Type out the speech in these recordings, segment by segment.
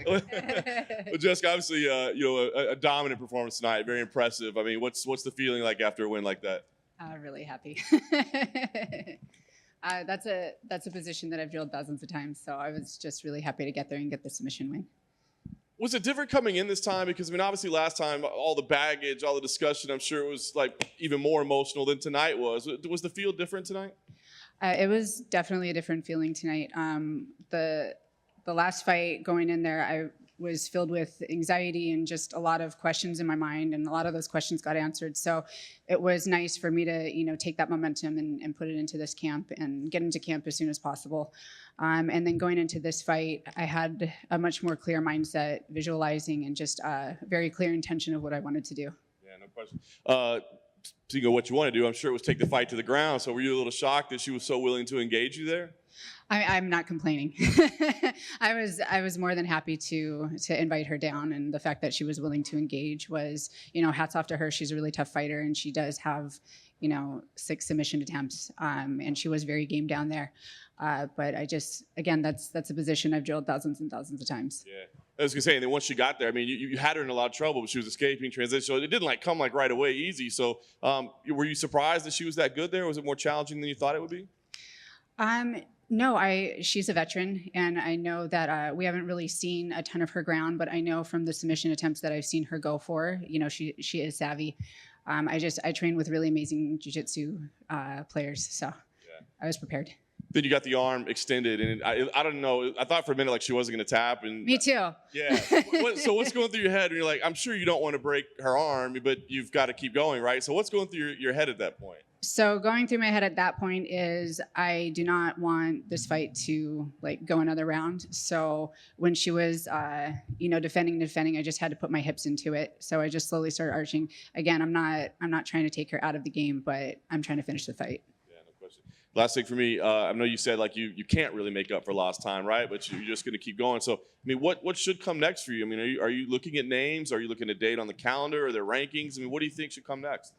Well, Jessica, obviously, a dominant performance tonight, very impressive. I mean, what's the feeling like after a win like that? Really happy. That's a position that I've drilled thousands of times, so I was just really happy to get there and get the submission win. Was it different coming in this time? Because, I mean, obviously last time, all the baggage, all the discussion, I'm sure it was like even more emotional than tonight was. Was the feel different tonight? It was definitely a different feeling tonight. The last fight going in there, I was filled with anxiety and just a lot of questions in my mind, and a lot of those questions got answered. So it was nice for me to, take that momentum and put it into this camp and get into camp as soon as possible. And then going into this fight, I had a much more clear mindset, visualizing, and just a very clear intention of what I wanted to do. Yeah, no question. Speaking of what you want to do, I'm sure it was take the fight to the ground. So were you a little shocked that she was so willing to engage you there? I'm not complaining. I was more than happy to invite her down, and the fact that she was willing to engage was, hats off to her. She's a really tough fighter, and she does have, 6 submission attempts, and she was very game down there. But again, that's a position I've drilled thousands and thousands of times. Yeah, I was gonna say, and then once she got there, I mean, you had her in a lot of trouble, but she was escaping transition, so it didn't come right away easy. So, were you surprised that she was that good there? Was it more challenging than you thought it would be? No, she's a veteran, and I know that we haven't really seen a ton of her ground, but I know from the submission attempts that I've seen her go for, she is savvy. I train with really amazing jiu-jitsu players, so yeah. I was prepared. Then you got the arm extended, and I don't know. I thought for a minute like she wasn't going to tap. And me too. Yeah. So what's going through your head when you're like, I'm sure you don't want to break her arm, but you've got to keep going, right? So what's going through your head at that point? So going through my head at that point is I do not want this fight to go another round. So when she was, defending, I just had to put my hips into it. So I just slowly started arching. Again, I'm not trying to take her out of the game, but I'm trying to finish the fight. Yeah, no question. Last thing for me, I know you said you can't really make up for lost time, right? But you're just going to keep going. So I mean, what should come next for you? I mean, are you looking at names? Are you looking at date on the calendar? Are there rankings? I mean, what do you think should come next?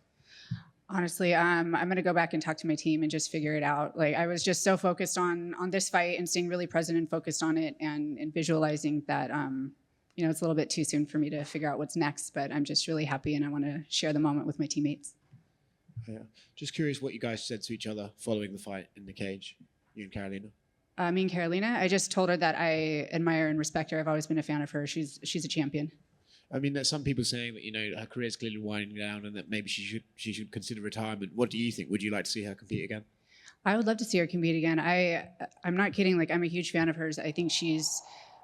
Honestly, I'm going to go back and talk to my team and just figure it out. I was just so focused on this fight and staying really present and focused on it and visualizing that, it's a little bit too soon for me to figure out what's next, but I'm just really happy and I want to share the moment with my teammates. Yeah. Just curious what you guys said to each other following the fight in the cage, you and Karolina. Me and Karolina, I just told her that I admire and respect her. I've always been a fan of her. She's a champion. I mean, there's some people saying that, her career's clearly winding down and that maybe she should consider retirement. What do you think? Would you like to see her compete again? I would love to see her compete again. I'm not kidding. I'm a huge fan of hers. I think she's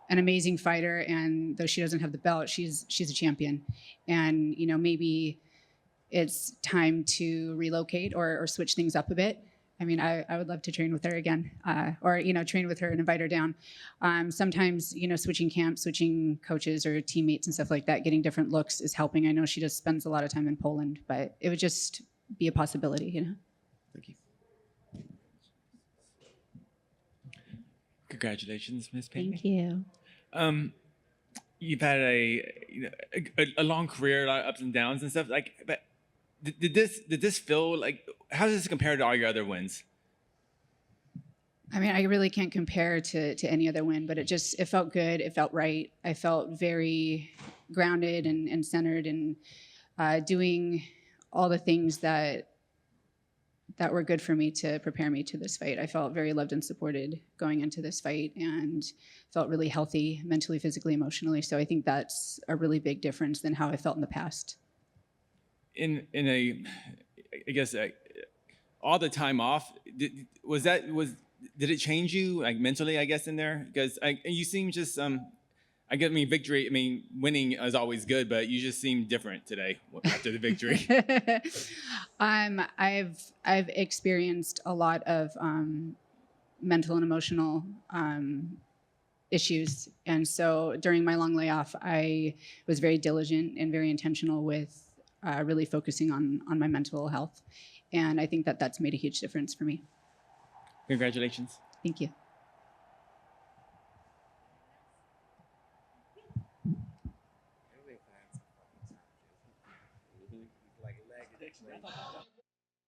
an amazing fighter, and though she doesn't have the belt, she's a champion. And, maybe it's time to relocate or switch things up a bit. I mean, I would love to train with her again, or train with her and invite her down. Sometimes, switching camps, switching coaches or teammates and stuff like that, getting different looks is helping. I know she just spends a lot of time in Poland, but it would just be a possibility, Thank you. Congratulations, Ms. Penne. Thank you. You've had a long career, a lot of ups and downs and stuff. But did this feel how does this compare to all your other wins? I mean, I really can't compare to any other win, but it felt good. It felt right. I felt very grounded and centered and doing all the things that were good for me to prepare me to this fight. I felt very loved and supported going into this fight and felt really healthy mentally, physically, emotionally. So I think that's a really big difference than how I felt in the past. In I guess all the time off, did it change you mentally, I guess, in there? Because you seem just victory. I mean, winning is always good, but you just seem different today after the victory. I've experienced a lot of mental and emotional issues, and so during my long layoff, I was very diligent and very intentional with really focusing on my mental health, and I think that's made a huge difference for me. Congratulations. Thank you. Like